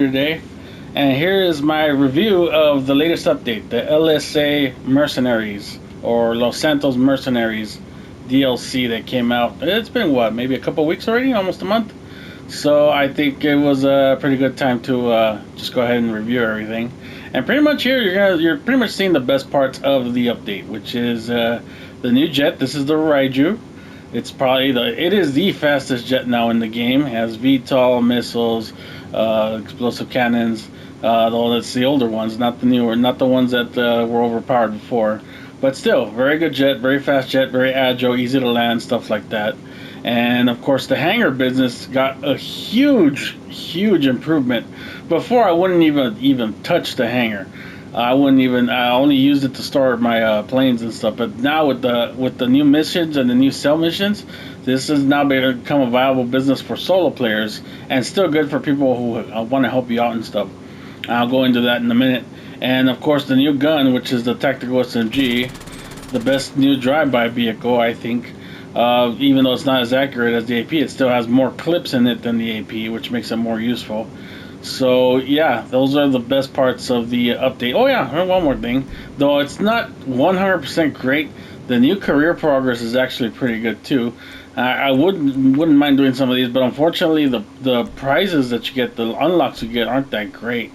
today, and here is my review of the latest update, the LSA Mercenaries or Los Santos Mercenaries DLC that came out. It's been what, maybe a couple weeks already, almost a month. So I think it was a pretty good time to just go ahead and review everything. And pretty much here you're pretty much seeing the best parts of the update, which is the new jet. This is the Raiju. It is the fastest jet now in the game. It has VTOL missiles, explosive cannons. Though that's the older ones, not the newer, not the ones that were overpowered before. But still, very good jet, very fast jet, very agile, easy to land, stuff like that. And of course, the hangar business got a huge improvement. Before, I wouldn't even touch the hangar. I wouldn't even. I only used it to store my planes and stuff. But now with the new missions and the new cell missions, this has now become a viable business for solo players, and still good for people who want to help you out and stuff. I'll go into that in a minute. And of course, the new gun, which is the tactical SMG, the best new drive-by vehicle, I think. Even though it's not as accurate as the AP, it still has more clips in it than the AP, which makes it more useful. So yeah, those are the best parts of the update. Oh yeah, and one more thing. Though it's not 100% great, the new career progress is actually pretty good too. I wouldn't mind doing some of these, but unfortunately the prizes that you get, the unlocks you get, aren't that great.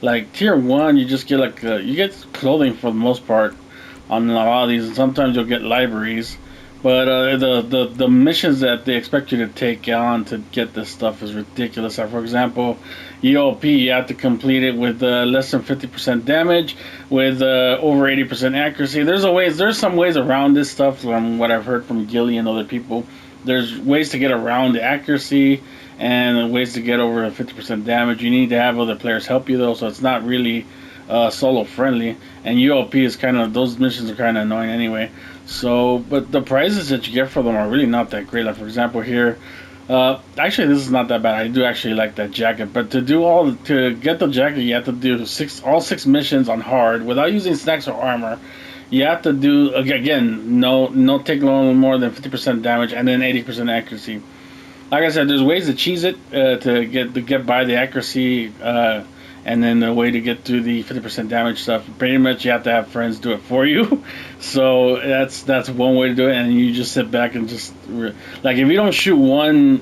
Like tier one, you just get you get clothing for the most part on a lot of these, and sometimes you'll get libraries. But the missions that they expect you to take on to get this stuff is ridiculous. Like for example, EOP, you have to complete it with less than 50% damage, with over 80% accuracy. There's some ways around this stuff from what I've heard from Gilly and other people. There's ways to get around the accuracy and ways to get over 50% damage. You need to have other players help you though, so it's not really solo friendly. And UOP is those missions are kind of annoying anyway. So, but the prizes that you get for them are really not that great. Like for example here, actually this is not that bad. I do actually like that jacket, but to get the jacket, you have to do all six missions on hard without using snacks or armor. You have to do again no take no more than 50% damage and then 80% accuracy. Like I said, there's ways to cheese it to get by the accuracy, and then the way to get to the 50% damage stuff. Pretty much, you have to have friends do it for you. So that's one way to do it, and you just sit back and like if you don't shoot one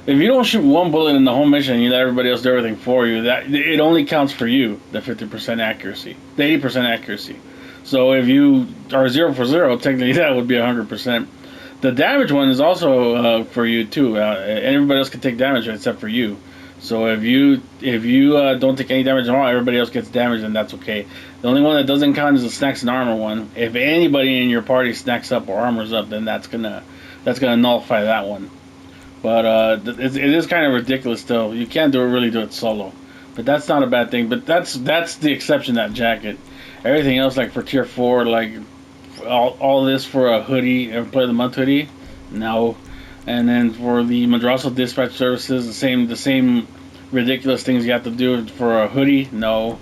bullet in the whole mission, and you let everybody else do everything for you. That it only counts for you the 50% accuracy, the 80% accuracy. So if you are 0 for 0, technically that would be 100%. The damage one is also for you too. Everybody else can take damage except for you. So if you don't take any damage at all, everybody else gets damage, and that's okay. The only one that doesn't count is the snacks and armor one. If anybody in your party snacks up or armors up, then that's gonna nullify that one. But it is kind of ridiculous still. You can't really do it solo. But that's not a bad thing. But that's the exception, that jacket. Everything else, like for tier 4, like all this for a hoodie, or play the month hoodie, no. And then for the Madraso dispatch services, the same ridiculous things you have to do for a hoodie, no.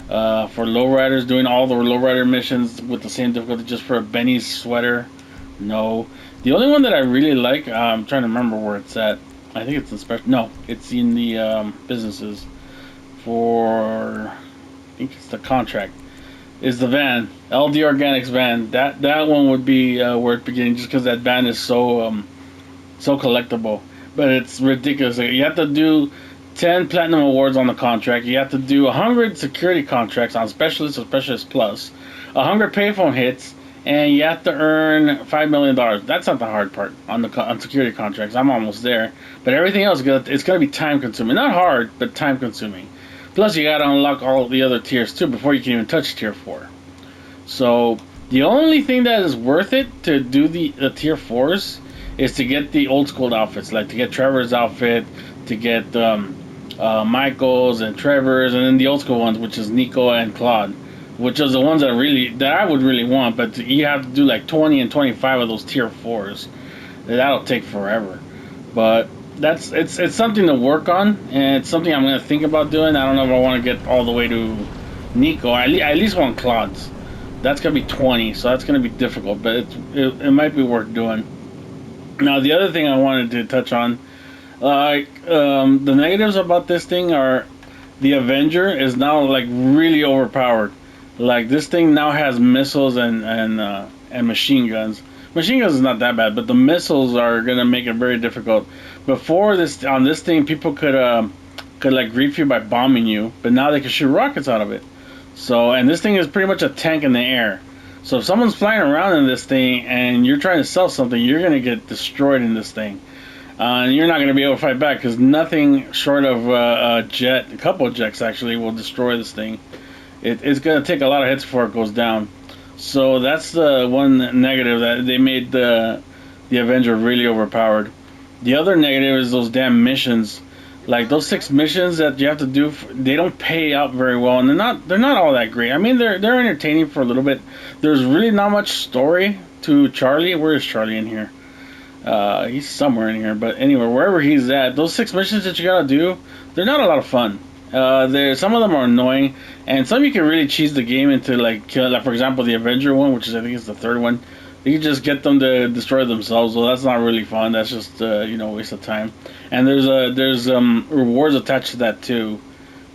For lowriders, doing all the lowrider missions with the same difficulty just for a Benny's sweater, no. The only one that I really like, I'm trying to remember where it's at. I think it's in special. No, it's in the businesses. I think it's the contract. Is the van LD Organics van? That one would be worth beginning, just because that van is so collectible. But it's ridiculous. Like, you have to do 10 platinum awards on the contract. You have to do 100 security contracts on specialist or specialist plus, 100 payphone hits, and you have to earn $5 million. That's not the hard part on security contracts. I'm almost there. But everything else, it's gonna be time consuming. Not hard, but time consuming. Plus, you gotta unlock all the other tiers too before you can even touch tier 4. So the only thing that is worth it to do the tier 4s is to get the old school outfits, like to get Trevor's outfit, to get Michael's and Trevor's, and then the old school ones, which is Nico and Claude, which is the ones that I would really want. But you have to do like 20 and 25 of those tier 4s. That'll take forever. But it's something to work on, and it's something I'm gonna think about doing. I don't know if I want to get all the way to Nico. I at least want Claude's. That's gonna be 20, so that's gonna be difficult, but it might be worth doing. Now, the other thing I wanted to touch on, the negatives about this thing are the Avenger is now like really overpowered. Like this thing now has missiles and machine guns. Machine guns is not that bad, but the missiles are gonna make it very difficult. Before this, on this thing, people could like grief you by bombing you, but now they can shoot rockets out of it. So, and this thing is pretty much a tank in the air. So if someone's flying around in this thing and you're trying to sell something, you're gonna get destroyed in this thing. And you're not going to be able to fight back because nothing short of a jet, a couple of jets actually, will destroy this thing. It's going to take a lot of hits before it goes down. So that's the one negative, that they made the Avenger really overpowered. The other negative is those damn missions. Like those 6 missions that you have to do, they don't pay out very well, and they're not all that great. I mean, they're entertaining for a little bit. There's really not much story to Charlie. Where is Charlie in here? He's somewhere in here, but anyway, wherever he's at, those 6 missions that you gotta do, they're not a lot of fun. Some of them are annoying, and some you can really cheese the game into, like for example, the Avenger one, which is I think is the 3rd one. You can just get them to destroy themselves. Well, that's not really fun. That's just waste of time. And there's rewards attached to that too,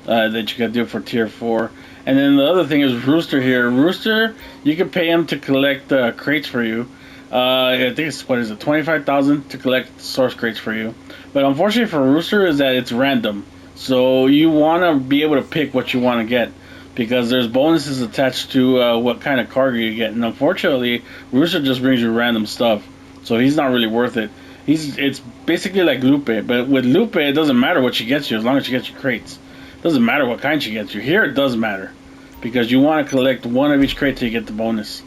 that you gotta do for tier 4. And then the other thing is Rooster here. Rooster, you can pay him to collect crates for you. I think it's, what is it, 25,000 to collect source crates for you. But unfortunately for Rooster is that it's random. So you want to be able to pick what you want to get, because there's bonuses attached to what kind of cargo you get. And unfortunately, Rooster just brings you random stuff. So he's not really worth it. It's basically like Lupe. But with Lupe, it doesn't matter what she gets you as long as she gets you crates. It doesn't matter what kind she gets you. Here it does matter, because you want to collect one of each crate till you get the bonus.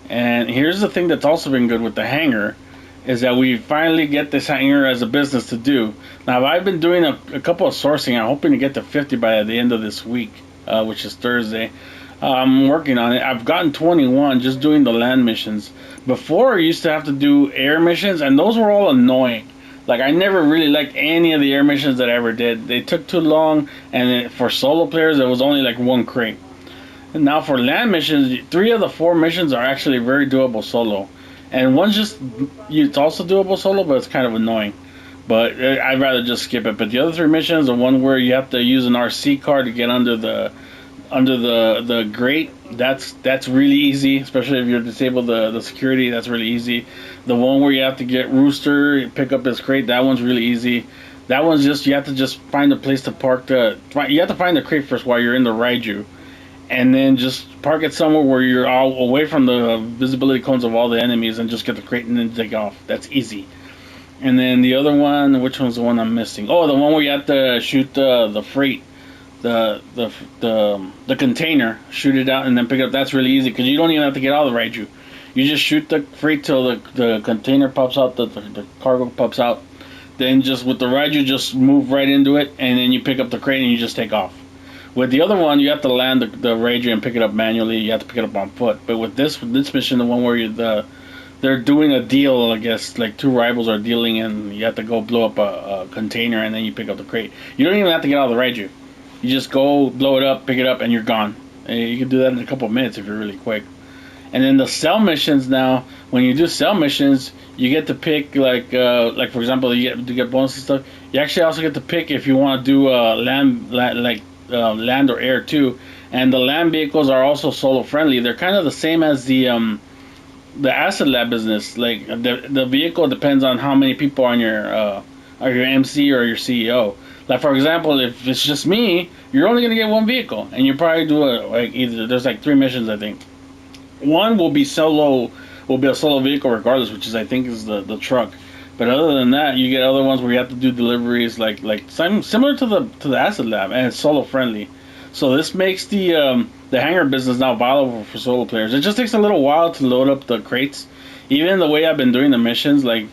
And here's the thing that's also been good with the hangar, is that we finally get this hangar as a business to do. Now, I've been doing a couple of sourcing. I'm hoping to get to 50 by the end of this week, which is Thursday. I'm working on it. I've gotten 21 just doing the land missions. Before, I used to have to do air missions, and those were all annoying. Like, I never really liked any of the air missions that I ever did. They took too long, and for solo players, it was only like 1 crate. And now for land missions, 3 of the 4 missions are actually very doable solo, and one's just, it's also doable solo, but it's kind of annoying. But I'd rather just skip it. But the other 3 missions, the one where you have to use an RC car to get under the grate, that's really easy, especially if you're disabled the security. That's really easy. The one where you have to get Rooster, pick up his crate, that one's really easy. That one's just, you have to just find a place to park you have to find the crate first while you're in the Raiju, and then just park it somewhere where you're all away from the visibility cones of all the enemies, and just get the crate and then take off. That's easy. And then the other one, which one's the one I'm missing? Oh, the one where you have to shoot the freight, the container, shoot it out and then pick it up. That's really easy, because you don't even have to get out of the Raiju. You just shoot the freight till the container pops out, the cargo pops out. Then just with the Raiju, just move right into it, and then you pick up the crate and you just take off. With the other one, you have to land the Ranger and pick it up manually. You have to pick it up on foot. But with this mission, the one where they're doing a deal, I guess, like 2 rivals are dealing, and you have to go blow up a container, and then you pick up the crate. You don't even have to get out of the Ranger. You just go, blow it up, pick it up, and you're gone. And you can do that in a couple of minutes if you're really quick. And then the cell missions now, when you do cell missions, you get to pick, like for example, you get to get bonus and stuff. You actually also get to pick if you want to do land or air too, and the land vehicles are also solo friendly. They're kind of the same as the acid lab business. Like the vehicle depends on how many people are on your MC or your CEO. Like for example, if it's just me, you're only gonna get 1 vehicle, and you probably do either there's like 3 missions I think. One will be a solo vehicle regardless, which is I think is the truck. But other than that, you get other ones where you have to do deliveries like similar to the acid lab, and it's solo friendly. So this makes the hangar business now viable for solo players. It just takes a little while to load up the crates. Even the way I've been doing the missions, like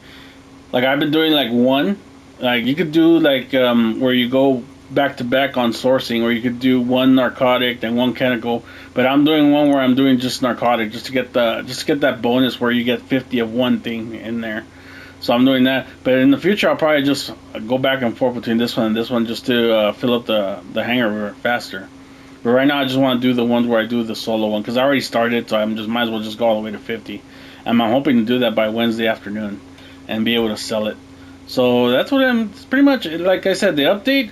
I've been doing like one, like you could do like where you go back to back on sourcing, or you could do 1 narcotic and 1 chemical. But I'm doing one where I'm doing just narcotic, just to get that bonus where you get 50 of one thing in there. So I'm doing that. But in the future, I'll probably just go back and forth between this one and this one, just to fill up the hangar faster. But right now, I just want to do the ones where I do the solo one, because I already started, so I'm just might as well just go all the way to 50. And I'm hoping to do that by Wednesday afternoon and be able to sell it. So that's what it's pretty much, like I said, the update.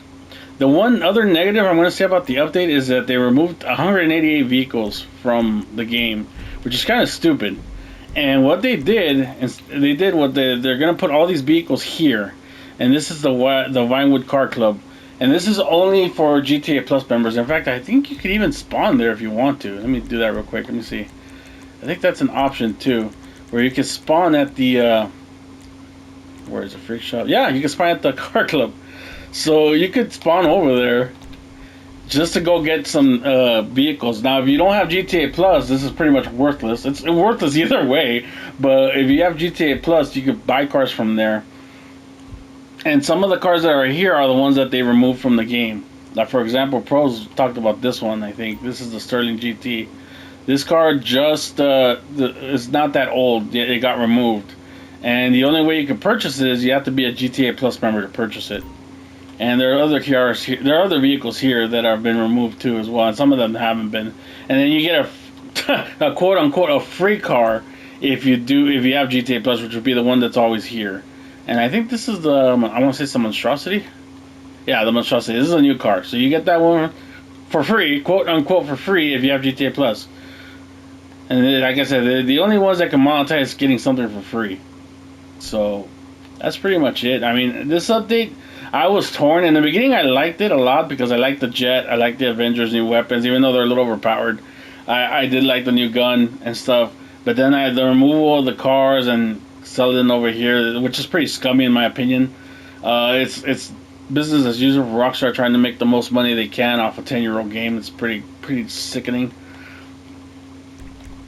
The one other negative I'm going to say about the update is that they removed 188 vehicles from the game, which is kind of stupid. And what they did is they're going to put all these vehicles here, and this is the Vinewood Car Club, and this is only for GTA Plus members. In fact, I think you could even spawn there if you want to. Let me do that real quick. Let me see. I think that's an option too, where you can spawn at the where is the freak shop? Yeah, you can spawn at the car club. So you could spawn over there just to go get some vehicles. Now, if you don't have GTA Plus, this is pretty much worthless. It's worthless either way. But if you have GTA Plus, you could buy cars from there. And some of the cars that are here are the ones that they removed from the game. Like, for example, Pros talked about this one, I think. This is the Sterling GT. This car just is not that old. It got removed. And the only way you can purchase it is you have to be a GTA Plus member to purchase it. And there are other cars here, there are other vehicles here that have been removed too as well, and some of them haven't been. And then you get a quote unquote a free car if you have GTA Plus, which would be the one that's always here. And I think this is the I want to say some monstrosity. Yeah, the monstrosity. This is a new car, so you get that one for free, quote unquote for free, if you have GTA Plus. And then, like I said, the only ones that can monetize getting something for free. So that's pretty much it. I mean, this update, I was torn. In the beginning, I liked it a lot because I liked the jet. I liked the Avengers' new weapons, even though they're a little overpowered. I did like the new gun and stuff. But then the removal of the cars and selling over here, which is pretty scummy in my opinion. It's business as usual for Rockstar, trying to make the most money they can off a 10-year-old game. It's pretty sickening.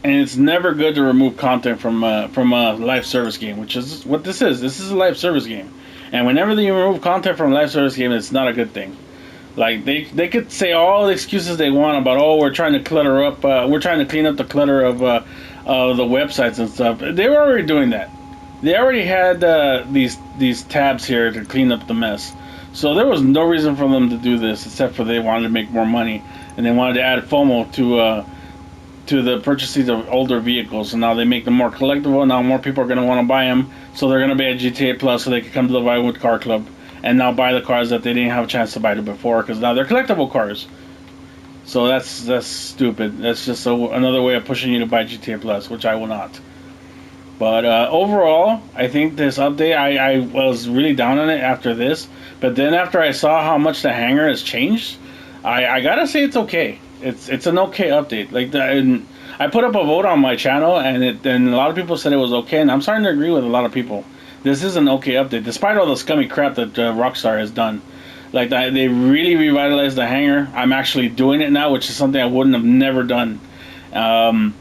And it's never good to remove content from a live service game, which is what this is. This is a live service game. And whenever you remove content from a live service game, it's not a good thing. Like, they could say all the excuses they want about, oh, we're trying to clutter up, we're trying to clean up the clutter of the websites and stuff. They were already doing that. They already had these tabs here to clean up the mess. So there was no reason for them to do this, except for they wanted to make more money, and they wanted to add FOMO to the purchases of older vehicles. And now they make them more collectible. Now more people are going to want to buy them, so they're going to be at GTA Plus, so they can come to the Vinewood Car Club and now buy the cars that they didn't have a chance to buy before, because now they're collectible cars. So that's stupid. That's just another way of pushing you to buy GTA Plus, which I will not. But overall, I think this update, I was really down on it after this. But then after I saw how much the hangar has changed, I gotta say it's okay. It's an okay update. Like I put up a vote on my channel, and a lot of people said it was okay, and I'm starting to agree with a lot of people. This is an okay update, despite all the scummy crap that Rockstar has done. Like they really revitalized the hangar. I'm actually doing it now, which is something I wouldn't have never done. And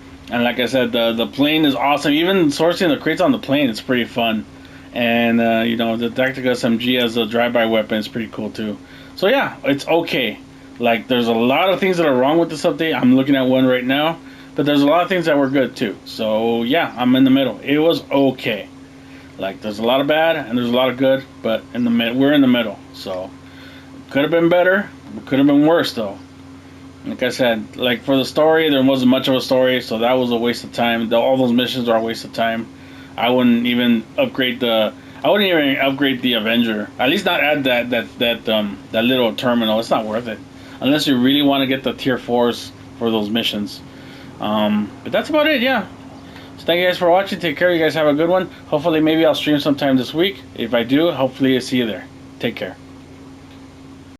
like I said, the plane is awesome. Even sourcing the crates on the plane is pretty fun. And the Tactical SMG as a drive-by weapon is pretty cool too. So yeah, it's okay. Like, there's a lot of things that are wrong with this update. I'm looking at one right now, but there's a lot of things that were good too. So yeah, I'm in the middle. It was okay. Like, there's a lot of bad and there's a lot of good, but we're in the middle. So could have been better, could have been worse though. Like I said, like for the story, there wasn't much of a story, so that was a waste of time. All those missions are a waste of time. I wouldn't even upgrade the Avenger. At least not add that little terminal. It's not worth it unless you really want to get the tier 4s for those missions. But that's about it. Yeah. So thank you guys for watching. Take care. You guys have a good one. Hopefully, maybe I'll stream sometime this week. If I do, hopefully I see you there. Take care.